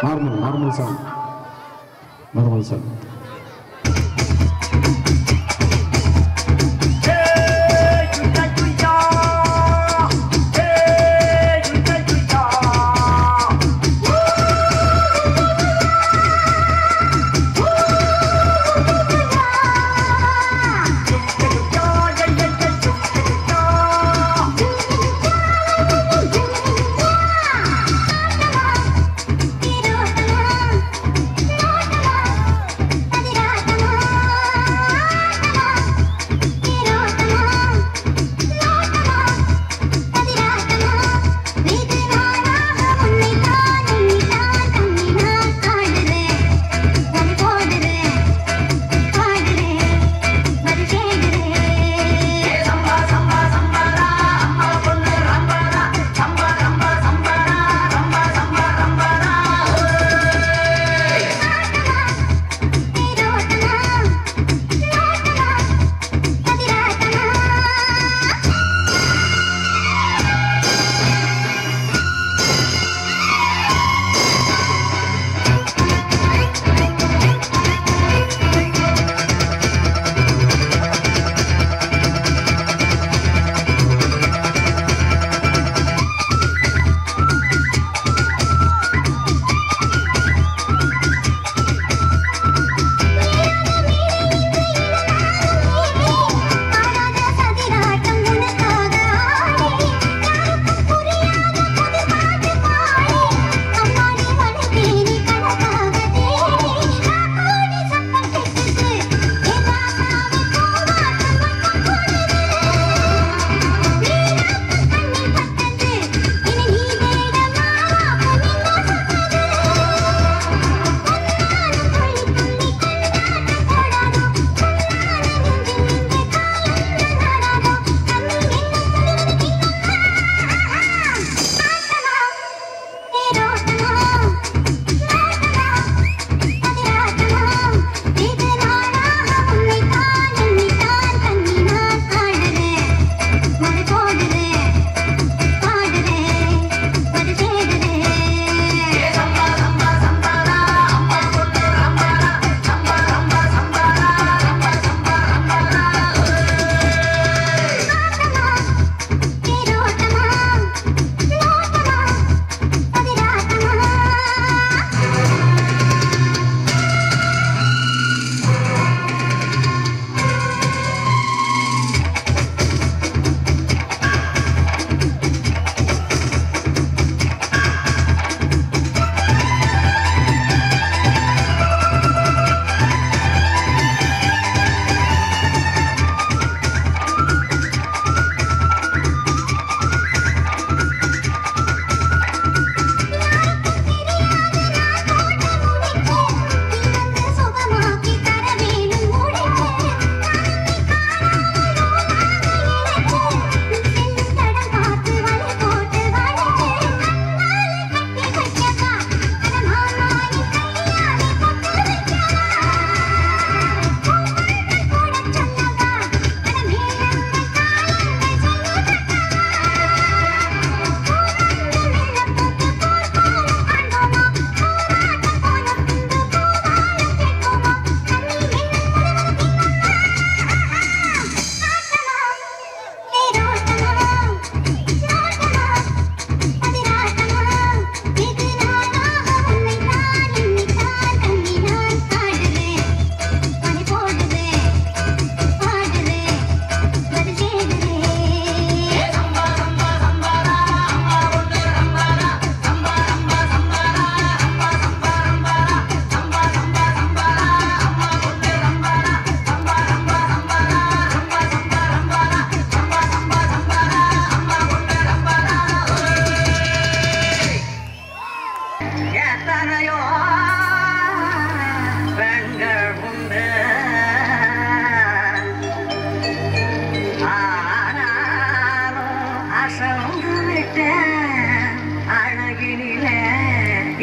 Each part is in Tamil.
நார்மல் சாங்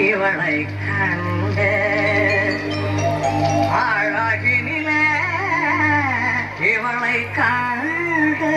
இவளை கண்டு அழகினிலே இவளை கண்டு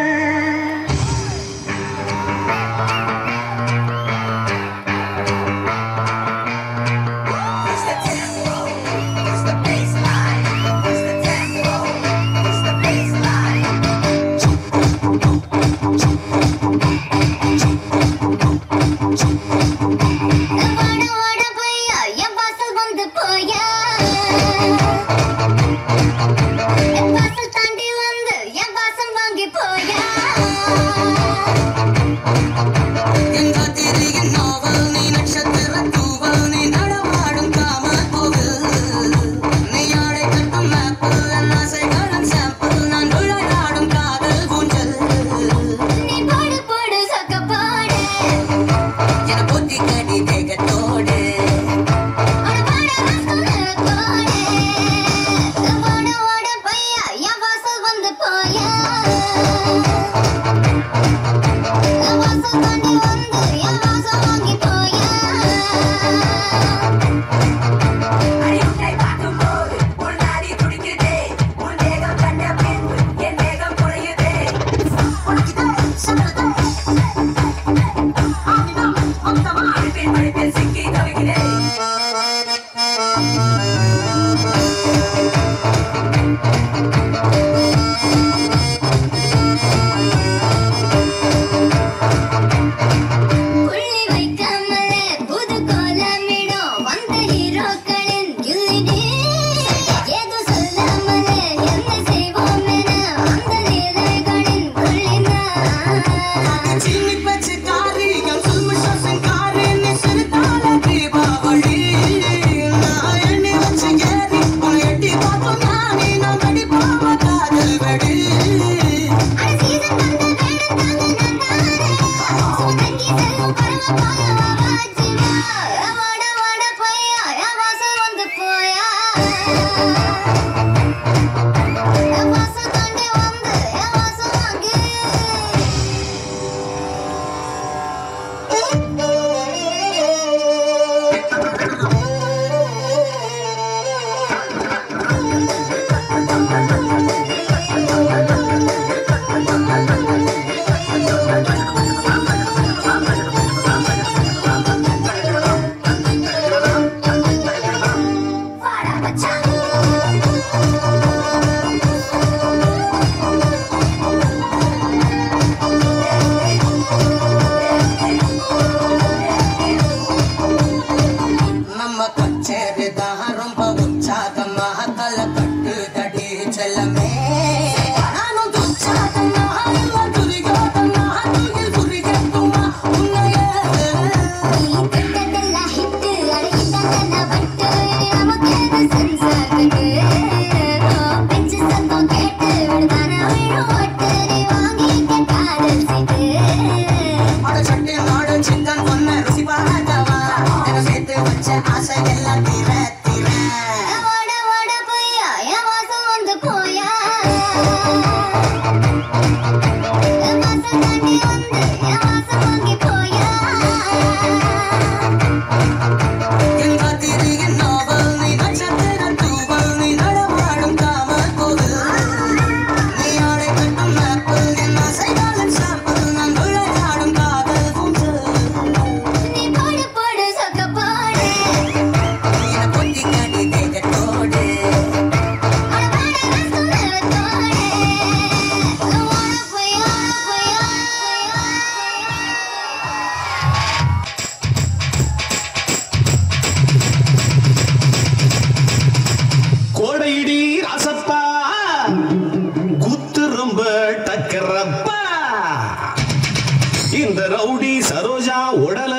இந்த ரவுடி சரோஜா உடல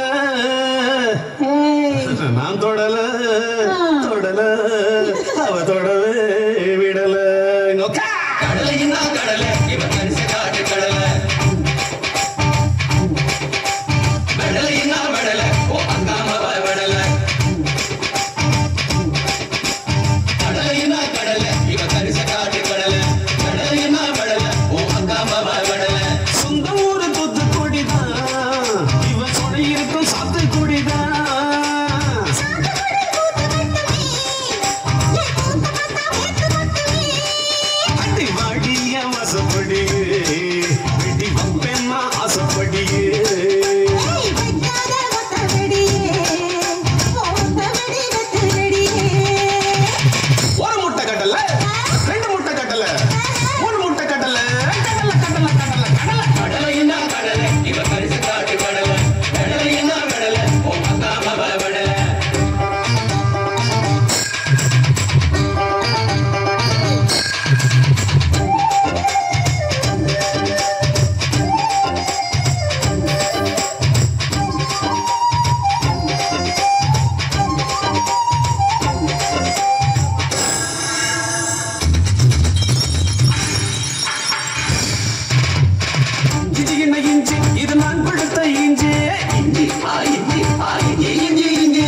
நான் தொடல அவ தொடவே விடல கடலையின்னா கடலை இவன் மனுஷ காட்டு கடலை கடலையின்னா விடல ஓ அங்காம விடல கடலையின்னா கடலை இவன் மனுஷ காட்டு கடலை கடலையின்னா விடல ஓ அங்காம விடல சொந்த ஊரு தொத்து கொடிதான் இவன் சொட இருக்கும் சாத்து கொடிதான் இது நான் கொடுத்த இஞ்சி இஞ்சி இஞ்சி இஞ்சி இஞ்சி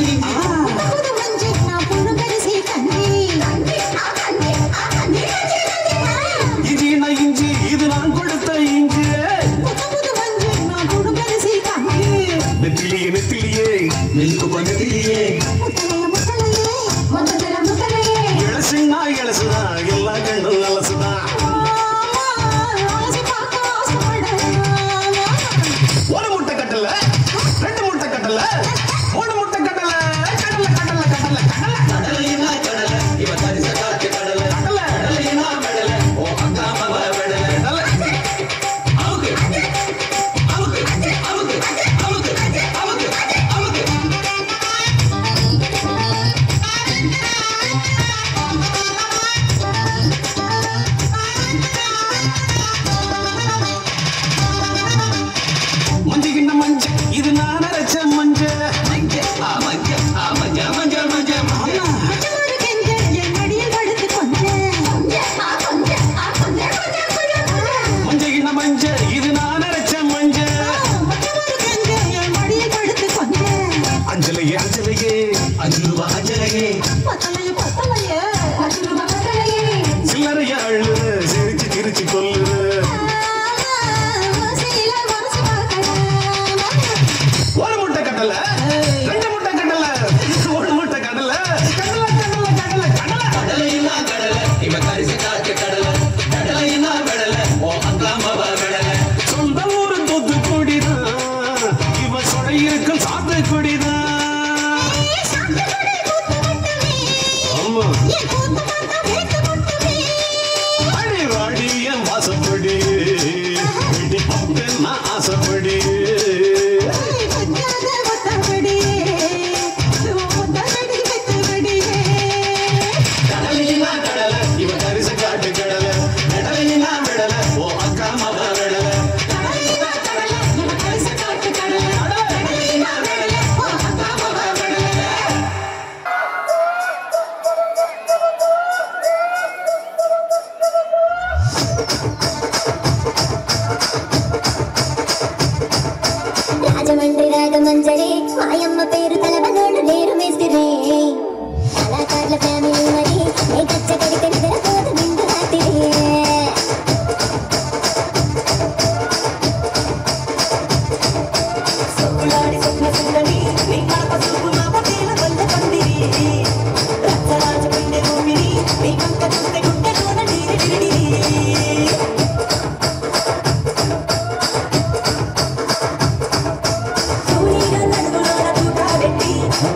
இஞ்சி இது நான் கொடுத்த இஞ்சி நெத்திலியே நெத்திலியே நெல்லுக்கு பக்கத்திலேயே இளசுனா இளசுதான் எல்லா கண்ணும் அலசுதான் இது நான் அரைச்ச மஞ்ச மஞ்ச மஞ்ச இது நான் அரைச்ச மஞ்ச அஞ்சலையே அஞ்சலையே அஞ்சுருவா அஞ்சலையே சில்லறைய அழுது சிரிச்சு சிரிச்சு கொல்லுது சொந்த ஊரு தொத்து கொடிதான் இவன் சொட இருக்கும் சாத்து கொடிதான் ஆமா அடி வாடி என் வாசப்படி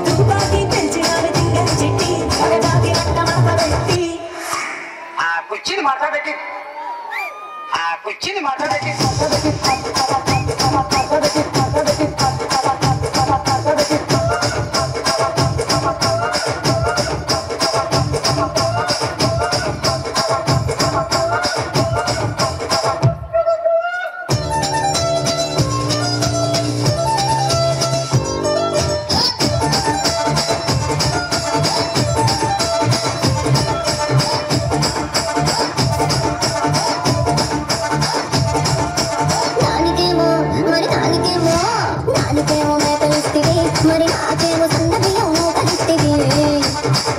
తుపాకి పెంచినావి తింగ చిట్టి అగదాకి అట్ట మాట్లాడబెట్టి ఆ కుర్చీని మాట్లాడబెట్టి ఆ కుర్చీని మాట్లాడబెట్టి నాకేమో మేకలిస్తివి మరి నాకేమో సన్న బియ్యం కలిస్తివి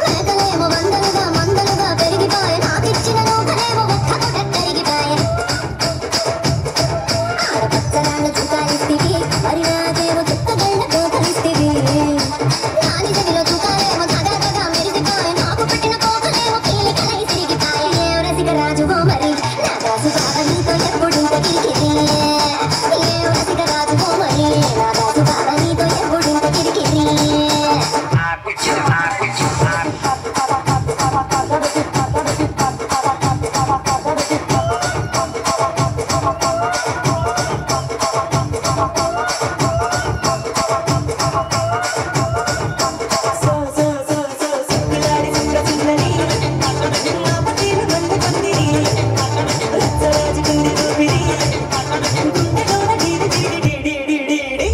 మేకలేమో వందలుగా మందలుగా పెరిగిపోయే నాకిచ్చిన నూకలేమో ఒక్క పూట కరిగిపోయే ఆడపచ్చరాళ్ళు చుకాలిస్తివి మరి నాకేమో చుక్కగళ్ళతో కలిస్తివి నాని చెవిలో చుకాలేమో తగదగా మెరిసిపోయే నాకు పెట్టిన కోకలేమో పీలికలై సిరిగిపోయే ఏ రసిక రాజువో మరి నా దాసు బావ నీతో ఎప్పుడు కిరికిరి ఏ రసిక రాజువో మరి నా దాసు బావ నీతో ఎప్పుడు కిరికిరి ఆ కుర్చీని ఆ కుర్చీ సో సో సో సో సుక్కులాడి సుక్క సుందరి నా పతిని మందు పందిరి రచ్చరాజు కుంది ఊపిరి గుండెలోన డీడి డీడి డీడి డీడి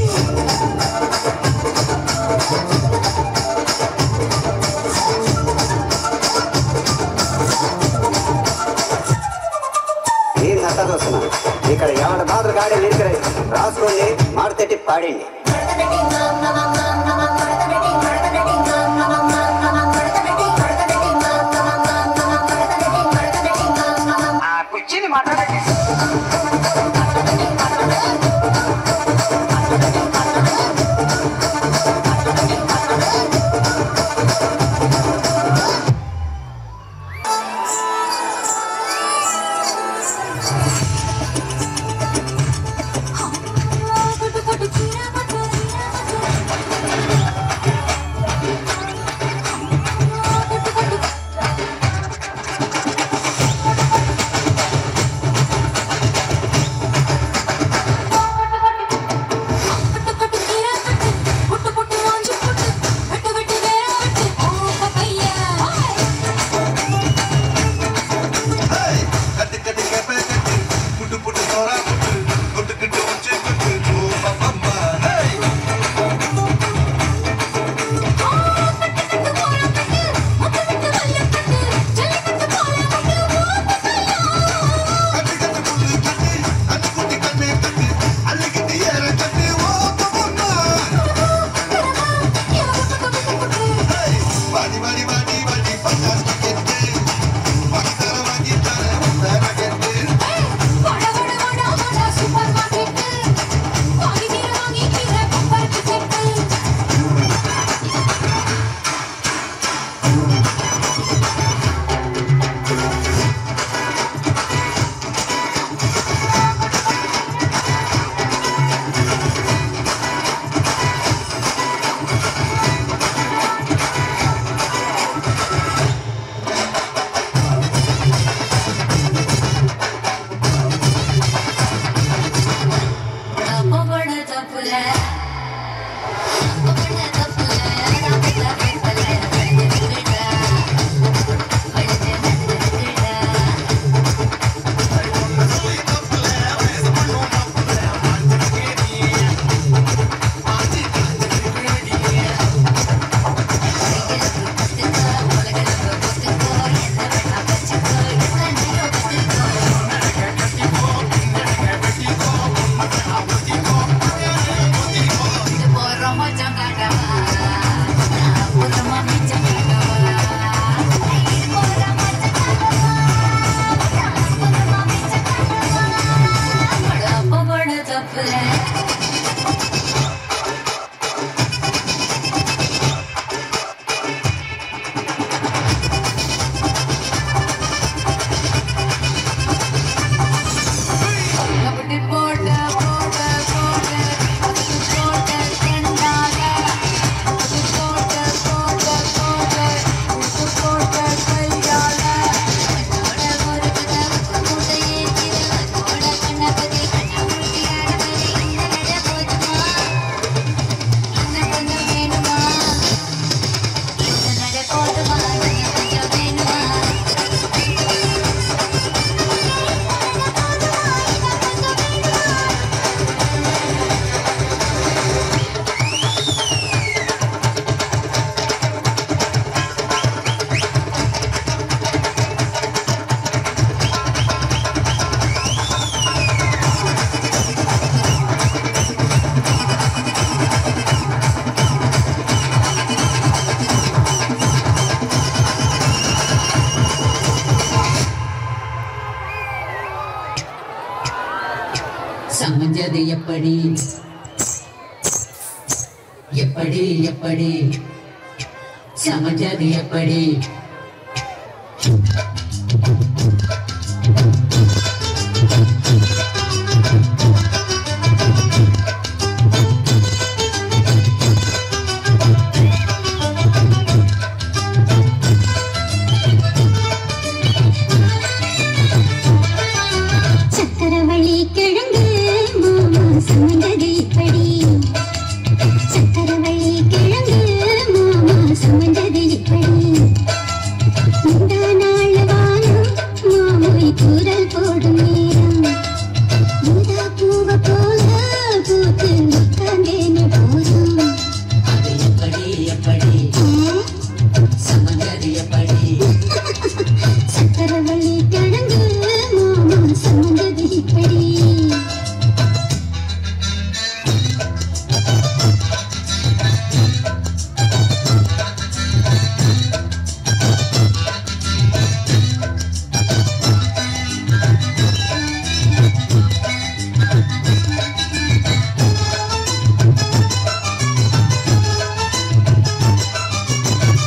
నేను నత్త చూస్తున్నాను ఇక్కడ ఎవరి బాధలు గాడి నిలికరై రాసుకోండి మాడితెట్టి పాడండి ఆ కుర్చీని మాట్లాడబెట్టి కొట్టు కొట్టు చీర కొట్టు சமைஞ்சது எப்படி எப்படி எப்படி சமைஞ்சது எப்படி சக்கரவள்ளி கிழங்கு மாமா சமைந்தது இப்படி சக்கரவள்ளி கிழங்கு மாமா சமைந்தது இப்படி இந்த நாள் வானம் மாமோய் கூறல் போடும் நேரம் ஊதா பூவ போல பூத்து உட்கார்ந்தேனே போதும் அது எப்படி எப்படி சமைஞ்சது எப்படி சக்கரவள்ளி கிழங்கு மாமா சமைந்தது இப்படி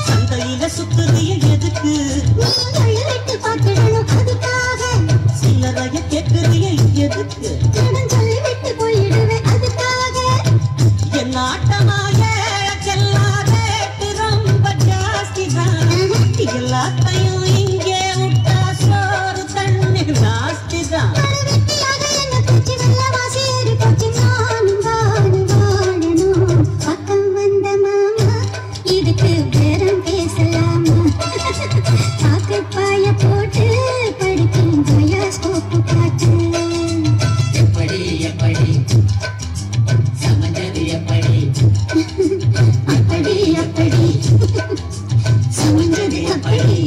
சந்தையில சுத்துறிய எதுக்கு விட்டு பார்த்துடணும் அதுக்காக சில்லறைய கேட்குறிய எதுக்கு கடன் சொல்லி விட்டு போயிடுவேன் அதுக்காக என் ஆட்டமாய எல்லாரேட்டு ரொம்ப ஜாஸ்தி தான் எல்லாத்தையும் இங்கே விட்டா சோறு தண்ணி ஜாஸ்தி தான் வெட்டியாக என்ன பூச்சி வெள்ள வாசி ஏறி போச்சு நானும் வாழணும் பக்கம் வந்த மாமா இதுக்கு பேரம் பேசலாமா காக்கு பாய போட்டு படிக்கும் பயாஸ்கோப்பு காட்டு எப்படி எப்படி சமைஞ்சது எப்படி அப்படி அப்படி சமைஞ்சது அப்படி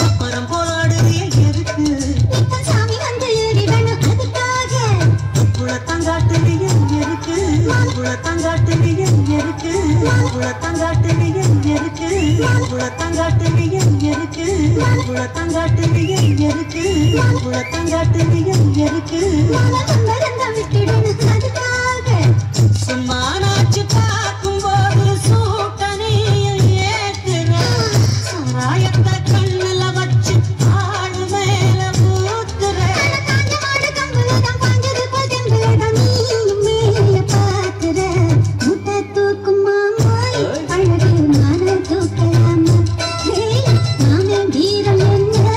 அப்புறம் போராடுறிய எதுக்கு இப்ப சாமி வந்து ஏறிடணும் அதுக்காக குளத்தங்காட்டுறிய எதுக்கு குளத்தங்காட்டுறிய எதுக்கு குளத்தங்காட்டுறிய எதுக்கு குளத்தங்காட்டுறிய எதுக்கு குளத்தங்காட்டுறிய எதுக்கு குளத்தங்காட்டுறிய எதுக்கு மறந்த விட்டுடணும் அதுக்காக சும்மா நாச்சு பார்க்கும்போது சூட்டனையும் ஏத்துற சாராயத்தை கண்ணுல வச்சு ஆளு மேல ஊத்துற காஞ்ச மாடு கம்புலதான் பாஞ்சது போல் தெம்புலதான் நீயும் மேல பாக்குற முட்டை தூக்கும் மாமாய் அழகு மான தூக்கலாமா மாமே வீரம் என்ன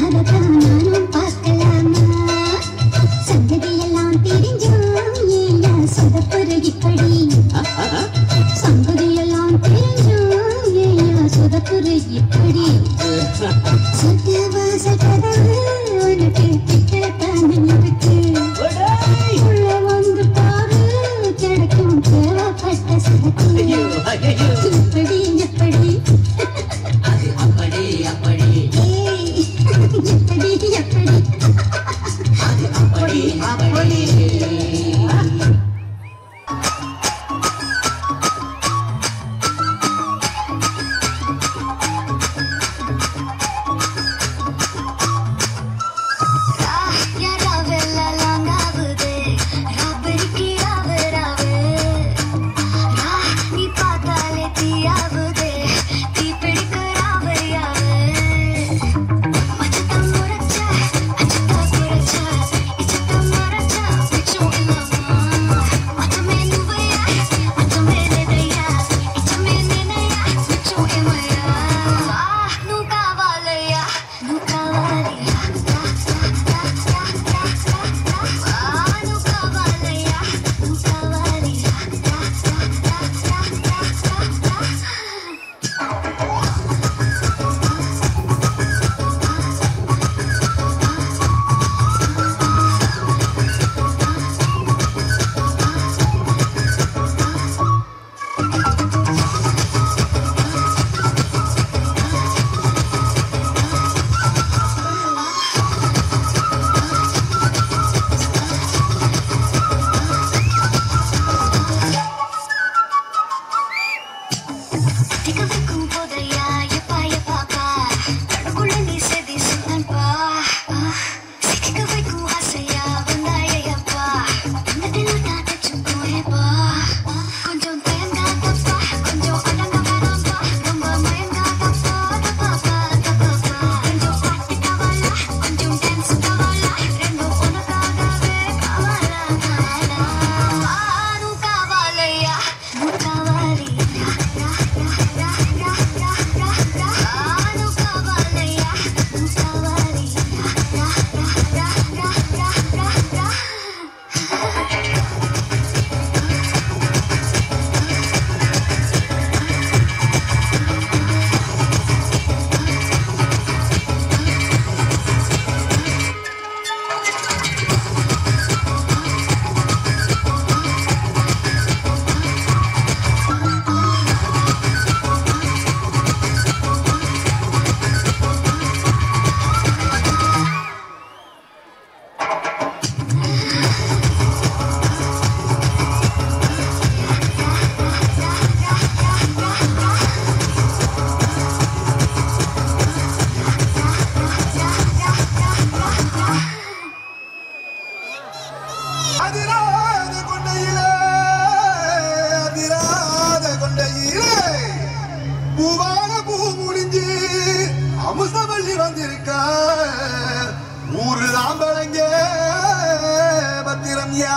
அதத்தான் நானும் பார்க்கலாமா சந்ததி எல்லாம் தெரிஞ்சும் ஏயா சொதப்புற இப்படி சந்ததி எல்லாம் தெரிஞ்சும் ஏயா சொதப்புற இப்படி சத்தியவாச கதவு உனக்கு கிட்டத்தானே இருக்கு உள்ள வந்து பாரு கிடைக்கும் தேவைப்பட்ட சரக்கு எப்படி எப்படி அது அப்படி அப்படி ஏய், எப்படி எப்படி அது அப்படி அப்படி அமுசவள்ளி வந்திருக்க ஊரு ஆம்பளைங்க பத்திரம்யா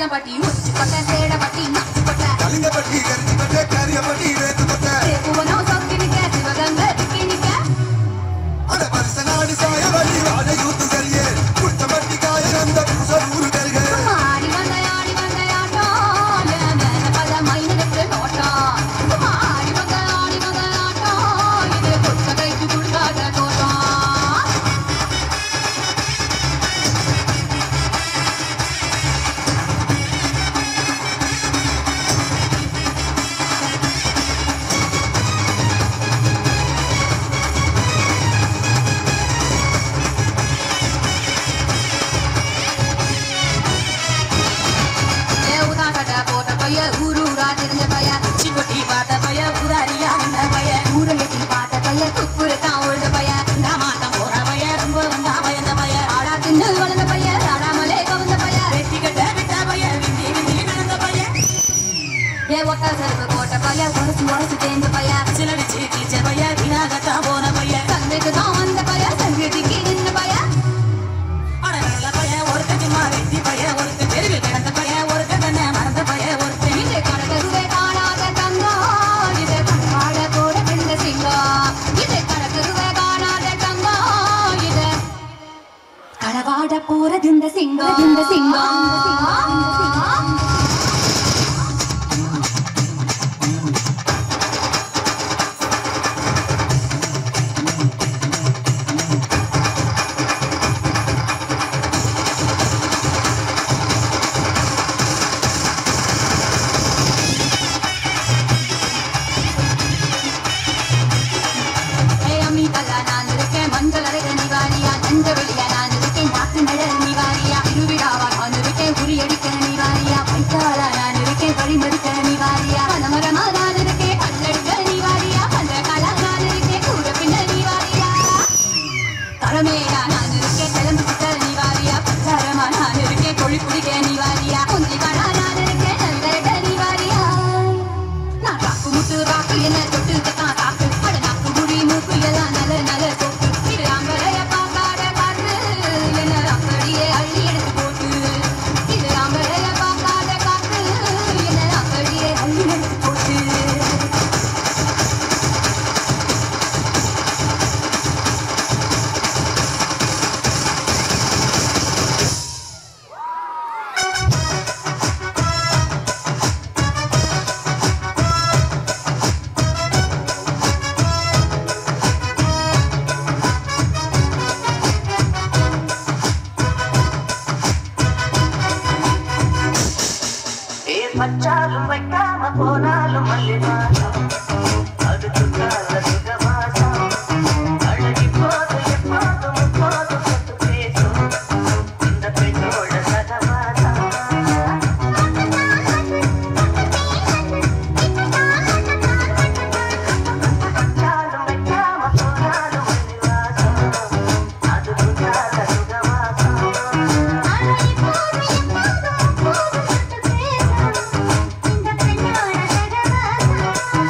பட்டி உச்சி பட்ட சேட பட்டி நச்சு பட்ட கலிங்க பட்டி கரிச்சி பட்ட கரிய பட்டி வேத்து பட்ட பூவனோ சொக்கி நிக்க சிவகங்க திக்கி நிக்க அட பரிச நாடி சாய வழி வாழ யூத்து கரியே குட்ட பட்டி காய அந்த புசூரு கரியே ஆடி வந்த ஆட்டோ மேல பல மைனக்கு நோட்டா ஆடி வந்த ஆட்டோ இது குட்ட கைக்கு குடுக்காத தோட்டா ஊரூரா தெரிஞ்ச பைய சிவட்டி பார்த்த பைய உதாரியா வந்த பைய ஊரங்கட்டி பார்த்த பைய குப்புரு தான் உழுத பைய மாட்டம் போற பைய ரொம்ப வந்தா பயந்த பைய ஆடா தின்னு வளர்ந்த பைய ஆடாமலே கவர்ந்த பைய வெட்டி கட்ட விட்ட பைய விந்தி விந்தி நடந்த பைய ஏ ஒட்ட செருப்பு போட்ட பைய உடச்சு தேர்ந்த பைய சில வச்சு கீச்ச பைய வீணாகத்தா போன பைய சந்தைக்கு தான் வந்த பைய சங்கதிக்கு நின்ன பைய அட நல்ல பைய ஒருத்த சும்மா வெட்டி பைய ஒருத்த தெருவில் கிடந்த பைய ஒருத்த தன்னை மறந்த பைய ஒருத்த இது கடற்கருவே காணாத தங்கம் இது கண்பாட போட பிந்த சிங்கம் இது கடற்கருவே காணாத தங்கம் இது கடவாட போறது இந்த சிங்கம் இந்த சிங்கம் நான் இருக்கேன் மஞ்சள் அரைக நிவாரியா நஞ்ச வெளியா நான் இருக்கேன் நாட்டு நிழல் நிவாரியா இருவிடாவா நான் இருக்கேன் குறியடிக்க நிவாரியா பைத்தாளா நான் இருக்கேன் வழிமறிக்க நிவாரியா பனமரமா நான் இருக்கேன் பல்லெடுக்க நிவாரியா பல்ல காலா நான் இருக்கேன் கூட பின்ன நிவாரியா தரமேயா நான் இருக்கேன் கிளம்பு சுத்த நிவாரியா பச்சாரமா நான் இருக்கேன் கொழி குடிக்க நிவாரியா குஞ்சி காடா நான் இருக்கேன் நல்கரட்ட நிவாரியா நான் காக்கு முட்டு ராக்கு என்ன தொட்டு தான் காக்கு அட நாக்கு குடி மூக்கு எல்லாம் நல்ல நல்ல சொட்டு இது அம்பரைய பார்க்காத காத்து என்ன அப்படியே அள்ளி எடுத்து போட்டு இது அம்பரைய பார்க்காத காத்து என்ன அப்படியே அள்ளி எடுத்து போட்டு வச்சாலும் வைக்காம போனாலும் மல்லிவாசம் அது சுத்தால சுகவாசம் அழகி போது எப்போதும் எப்போதும் சொத்து பேசும் இந்த பெண்ணோட சகவாசம் வச்சாலும் வைக்காம போனாலும் மல்லிவாசம் அது சுத்தால சுகவாசம் அழகி போது எப்போதும் எப்போதும் சொத்து பேசும் இந்த பெண்ணோட சகவாசம்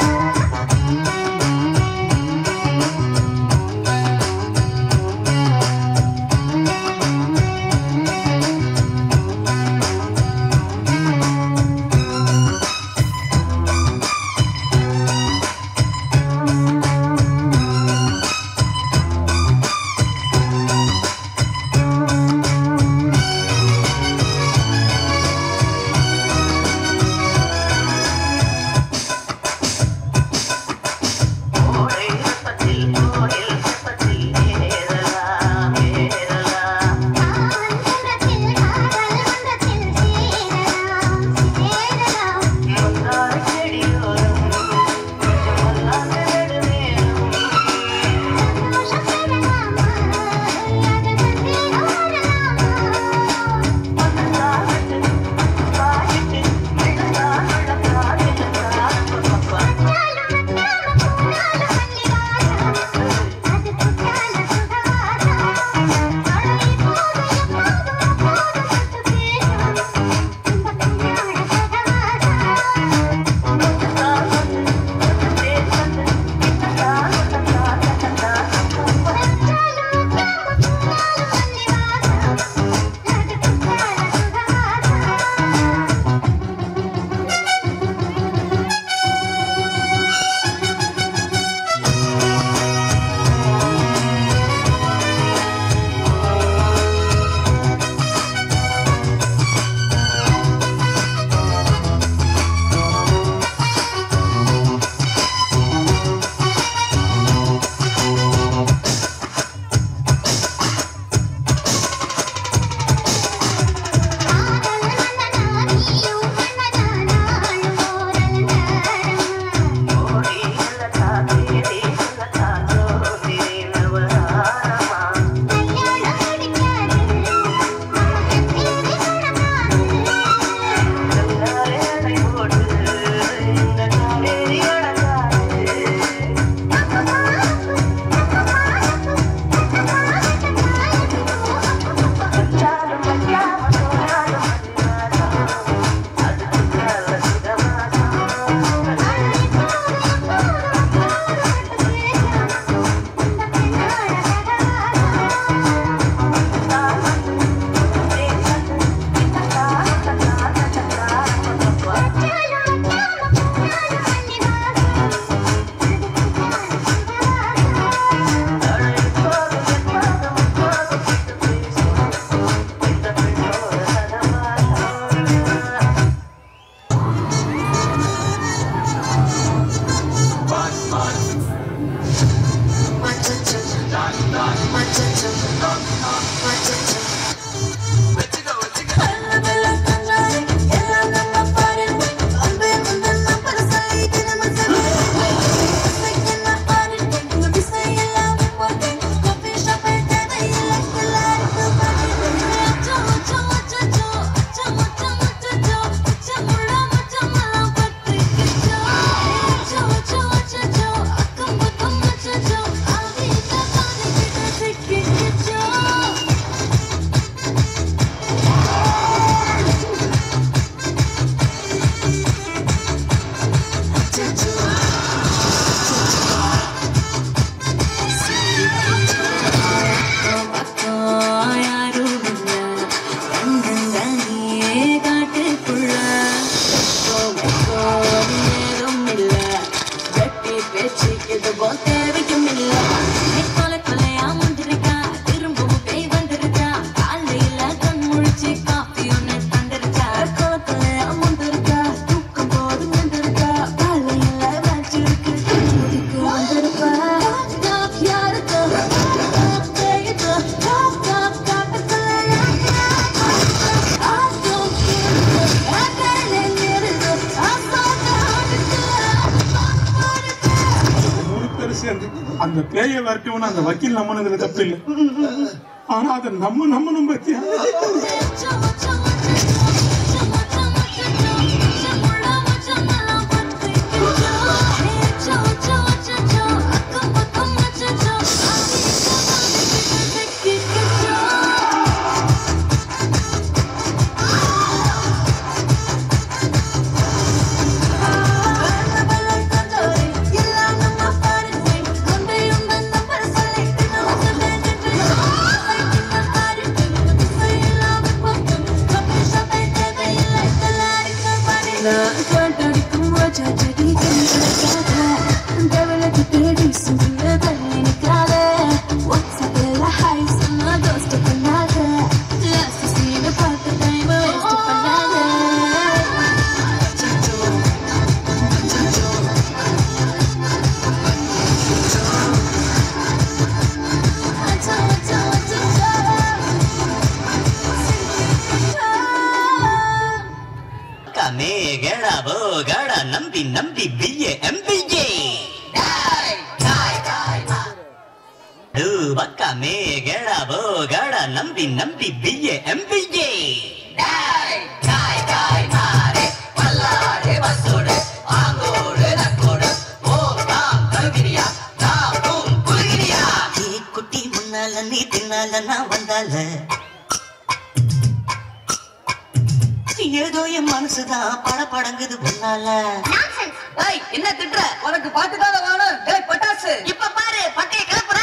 அந்த பேயை வரட்டும்னு அந்த வக்கீல் நம்பினதுல தப்பு இல்லை. ஆனா அதை நம்ம பத்தியா நம்பி பிஏ எம்பிஏ பக்கமே கேடாபோ கேடா நம்பி பிஏ எம்பிஏ குட்டி முன்னால நீ தின்னால நான் வந்தால ஏதோ என் மனசுதான் படங்குது முன்னால. என்ன திட்டுற? உனக்கு பாட்டு தான் வேணும். பட்டாசு இப்ப பாரு பட்டைய கிளப்புற.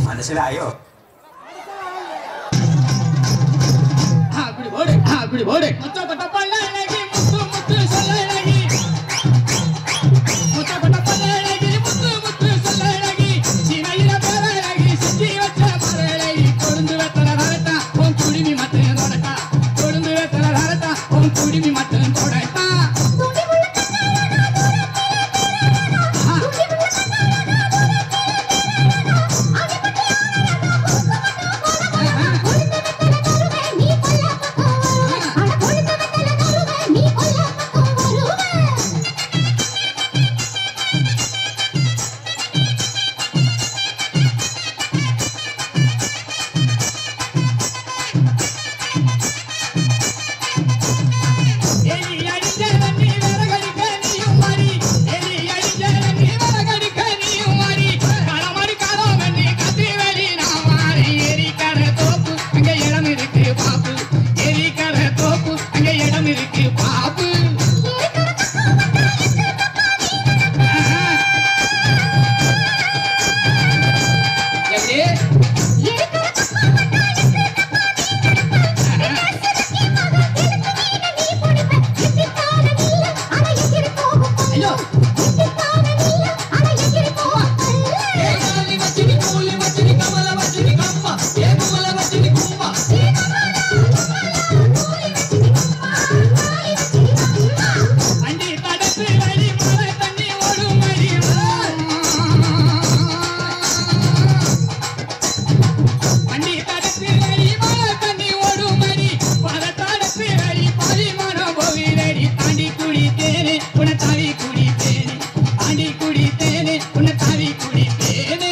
മനസ്സിലായോ? கொழுந்து வெத்தல வரட்டா உன் குடிமி மத்தைய தொடட்டா குடித்தேனே உன்னை தாவி குடித்தேனே ஆண்டி குடித்தேனே உன்னை தாவி குடித்தேனே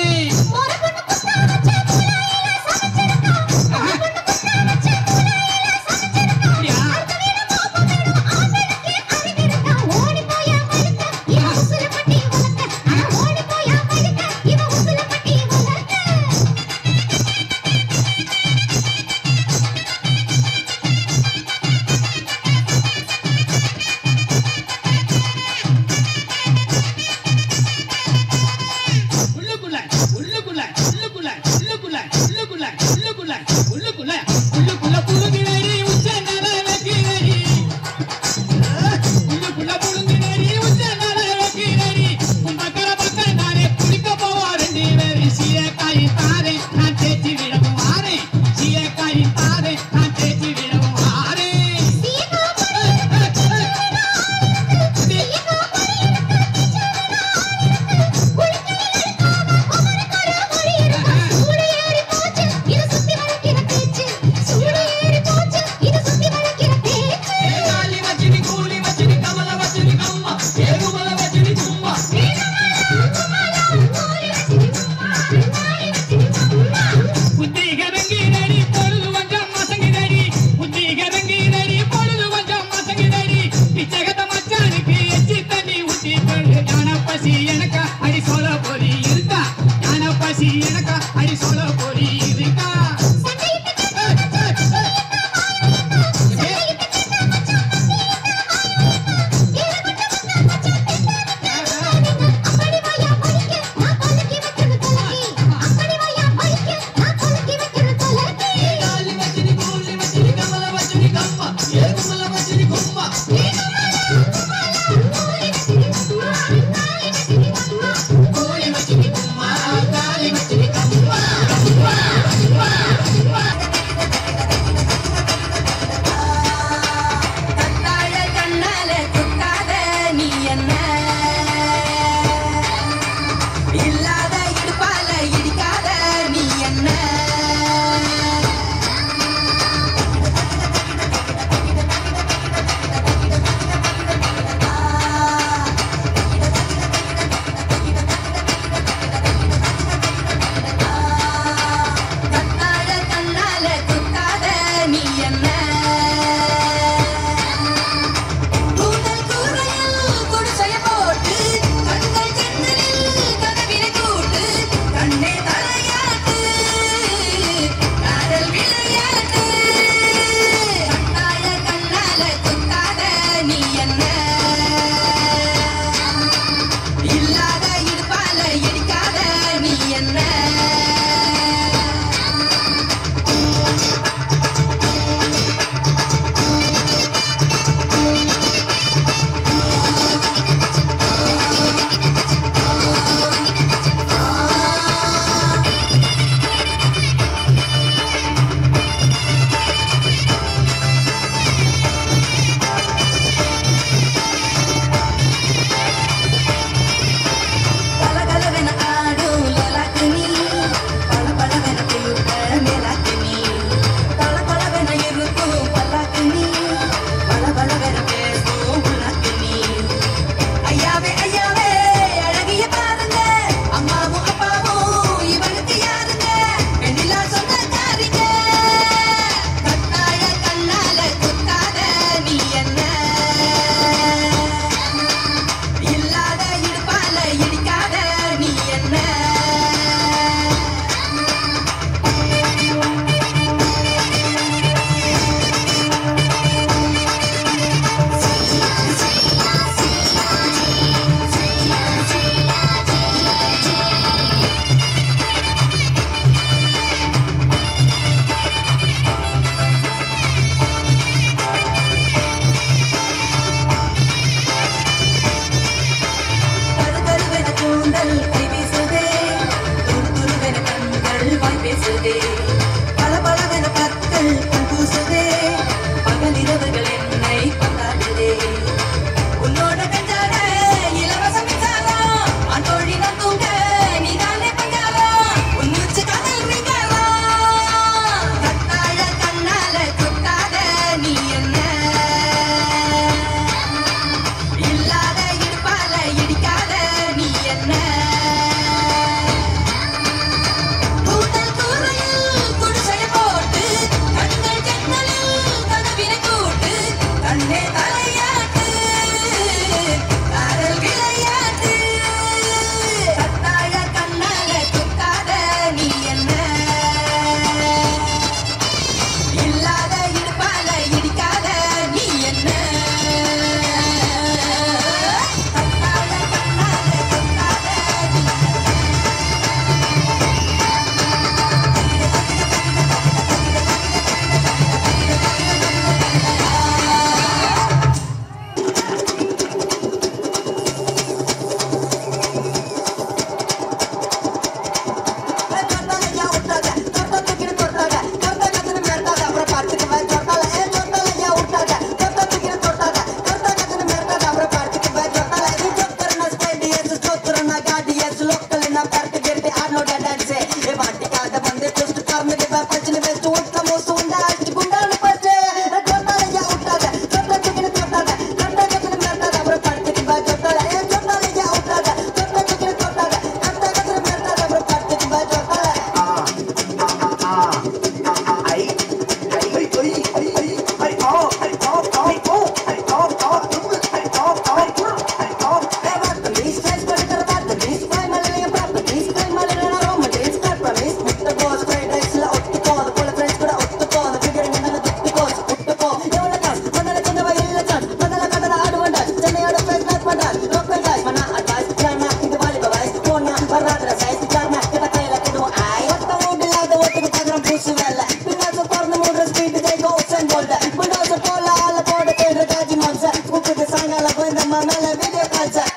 நம்ம மேல வீடியோ கால் சார்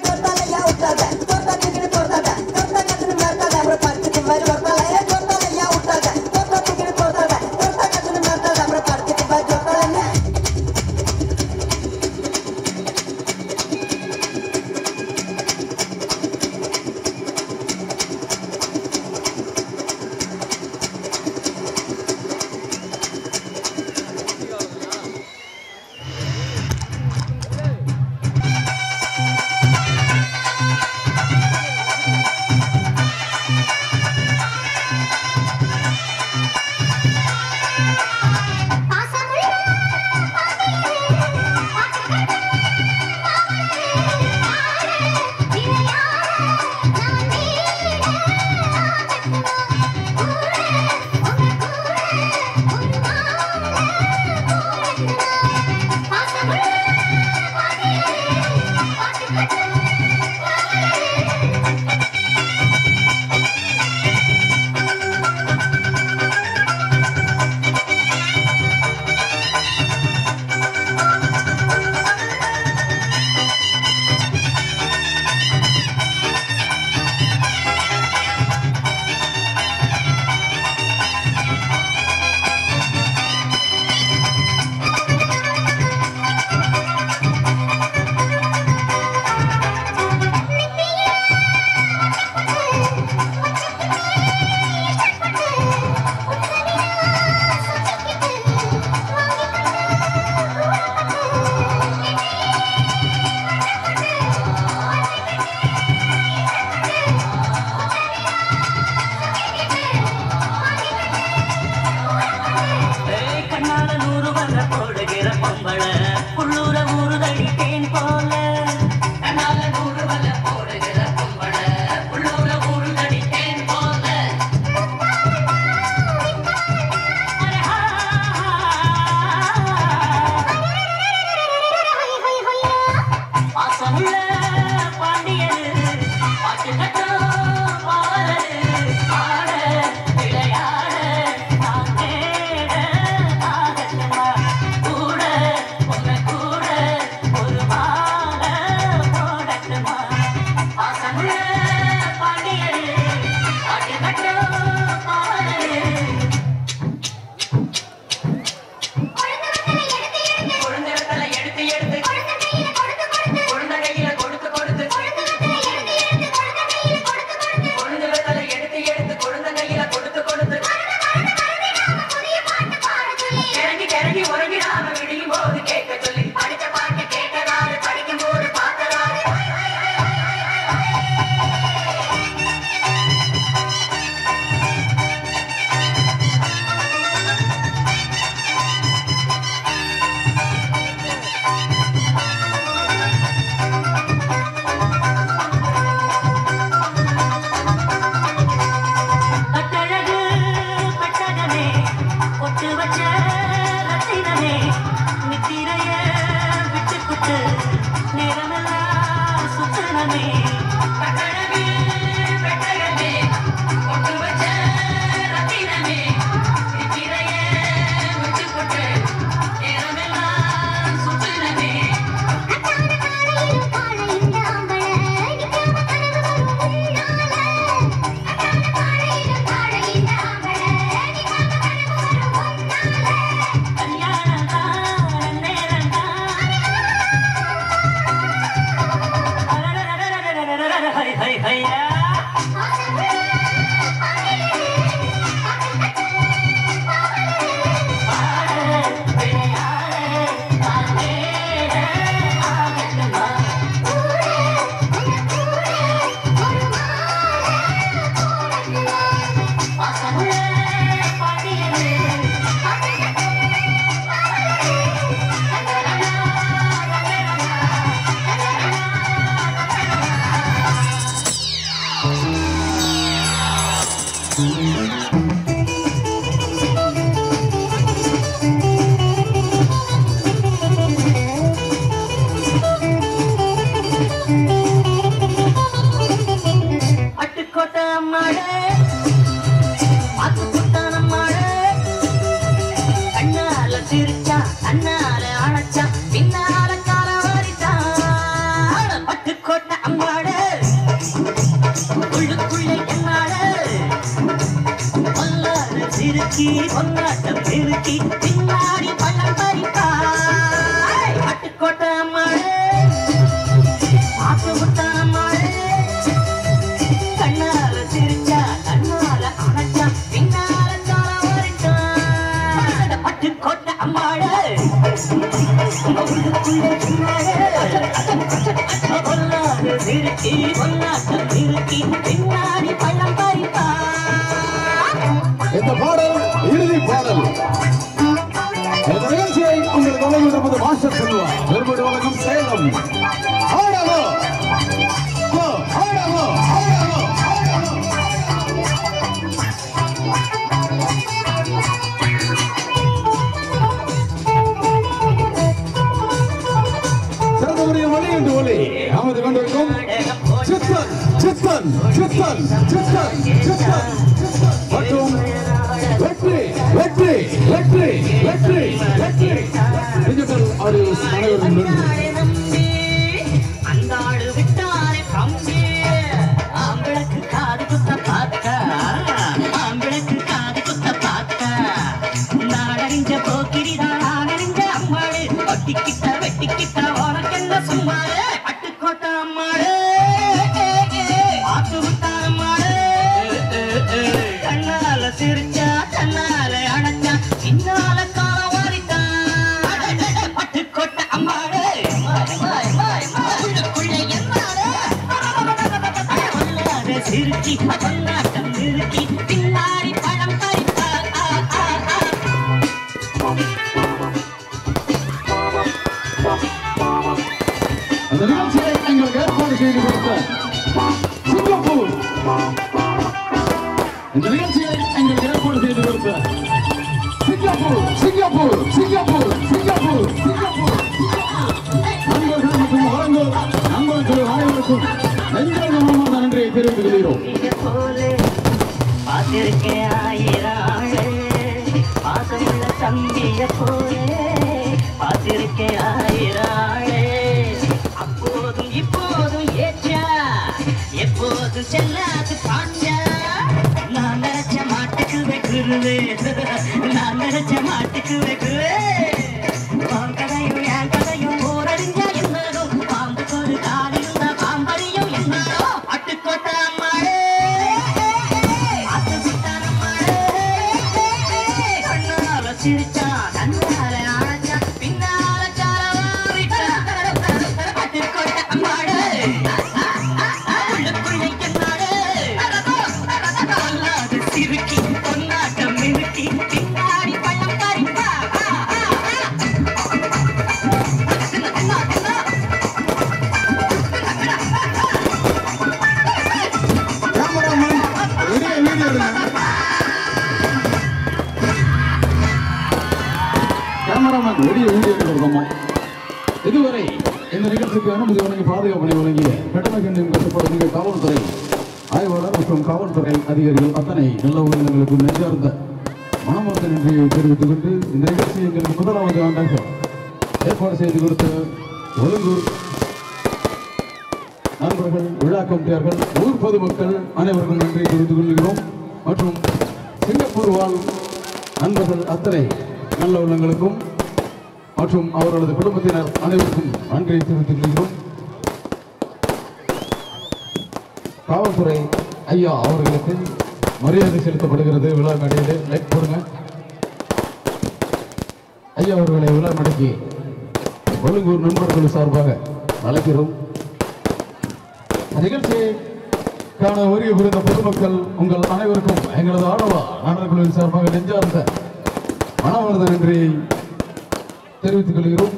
கொத்தாலையா விட்டாத கொத்தா தூக்கிட்டு போறதாத கொத்தா கத்துன்னு மேற்காத அப்புறம் படுத்துட்டு மாதிரி கொத்தாலையா கொத்தாலையா விட்டாத கொத்தா தூக்கிட்டு போறதாத கொத்தா கத்துன்னு மேற்காத அப்புறம் படுத்துட்டு மாதிரி கொத்தாலையா சிரிச்சா அண்ணால அழைச்சா பின்னால கால வரிச்சா சிறுக்கி பொன்னாட்டம் சிறுக்கி பின்னாடி பள்ளம் பறிப்பாய் பட்டுக்கோட்டை அம்மாளே பார்த்து விட்டான் அம்மாளே கண்ணால சிரிச்சா கண்ணால அணைச்சா பின்னால தார வரைட்டான் பட்டுக்கோட்டை அம்மாளே பொல்லாத சிறுக்கி பொன்னாட்டம் சிறுக்கி பின்னாடி பள்ளம் பறிப்பாய் இந்த பாடல் இறுதி பாடல். இந்த நிகழ்ச்சியை உங்களுக்கு வழங்குவது மாஸ்டர் செல்வா பெருமடி வழங்கும் சேலம். ஆடவோ ஆடவோ ஆடவோ சிறந்தவரையும் ஒளி என்று ஒளி அமைந்து கொண்டிருக்கும் சித்தன் சித்தன் சித்தன் சித்தன் சித்தன் மற்றும் வெற்றி வெற்றி வெற்றி வெற்றி வெற்றி டிஜிட்டல் ஆடியோஸ் அனைவரும் நன்றி. அந்த ஆளு விட்டாரே கம்பி ஆம்பளுக்கு காது குத்த பார்த்த ஆம்பளுக்கு காது குத்த பார்த்த நாடறிஞ்ச போக்கிரிதான் நாடறிஞ்ச அம்மாளு ஒட்டிக்கிட்ட வெட்டிக்கிட்ட உனக்கென்ன சும்மாளு பட்டுக்கோட்டை அம்மாளு பார்த்து விட்டான் அம்மாளு கண்ணால சிரிச்சா கண்ணால அணைச்சா பின்னால கால வாரிட்டான் பட்டுக்கோட்டை அம்மாளு சிறுக்கி பொன்னாட்டம் சிறுக்கி பின்னாடி பழம் பறிப்பார் அந்த நிகழ்ச்சியை எங்களுக்கு ஏற்பாடு செய்து கொடுத்த சிங்கப்பூர் இந்த நிகழ்ச்சியை எங்களுக்கு ஏற்பாடு செய்து கொடுத்த Singapore Singapore Singapore Singapore Singapore நண்பர்கள் மற்றும் வழங்கல் நண்பர்கள் அனைவருக்கும் நெஞ்சகமான நன்றியை தெரிவித்துக் கொள்கிறோம். பார்த்திருக்கேன் ஆயிராளே பாசமுள்ள தம்பிய போலே பார்த்திருக்கேன் ஆயிராளே அப்போதும் இப்போதும் ஏற்றா எப்போது செல்லாது பாட்டா நான் நினைச்ச மாட்டுக்கு வைக்குருவே நான் நினைச்ச மாட்டுக்கு வைக்குவே கதையும் என் கதையும் போரறிஞ்சா என்னதும் பாம்புக்கு ஒரு கால் இருந்தா பாம்பறியும் என்னதோ பட்டுக்கோட்டை அம்மாளே கண்ணால சிரிச்சா கண்ணால அழைச்சா பின்னால சாரவாரிட்டா பட்டுக்கோட்டை அம்மாளே உள்ளுக்குள்ளே என்னாடு பொல்லாத சிறுக்கி பொன்னாட்டம் மிருக்கி பின்னாடி பள்ளம் பறிப்பா கேமராமேன் வெளியே வீடியோ கொடுக்கமா. இதுவரை இந்த நிகழ்ச்சிக்கு அனுமதி வழங்கி பாதுகாப்பனை வழங்கிய கடமை கண்ணியம் கட்டுப்பாடு காவல்துறை ஆய்வாளர் மற்றும் காவல்துறை அதிகாரிகள் அத்தனை நல்ல உள்ளங்களுக்கு நெஞ்சார்ந்த மனமார்ந்த நன்றியை தெரிவித்துக் கொண்டு இந்த நிகழ்ச்சி எங்களுக்கு முதலாவது ஆண்டாக ஏற்பாடு செய்து கொடுத்த ஒழுங்கூர் நண்பர்கள் விழா கமிட்டியார்கள் ஊர் பொதுமக்கள் அனைவருக்கும் நன்றியை தெரிவித்துக் கொள்கிறோம். மற்றும் சிங்கப்பூர் வாழ் நண்பர்கள் அத்தனை நல்ல உள்ளங்களுக்கும் மற்றும் அவர்களது குடும்பத்தினர் அனைவருக்கும் நன்றியை தெரிவித்துக் கொள்கிறோம். காவல்துறை ஐயா அவர்களுக்கு மரியாதை செலுத்தப்படுகிறது. விழா மேடையிலே லைட் போடுங்க. ஐயா அவர்களை விழா மேடைக்கு ஒழுங்கூர் நண்பர்கள் சார்பாக அழைக்கிறோம். நிகழ்ச்சியை காண வருகை புரிந்த பொதுமக்கள் உங்கள் அனைவருக்கும் எங்களது ஆடவா நாடகக்குழுவின் சார்பாக நெஞ்சார்ந்த மனமார்ந்த நன்றியை தெரிவித்துக் கொள்கிறோம்.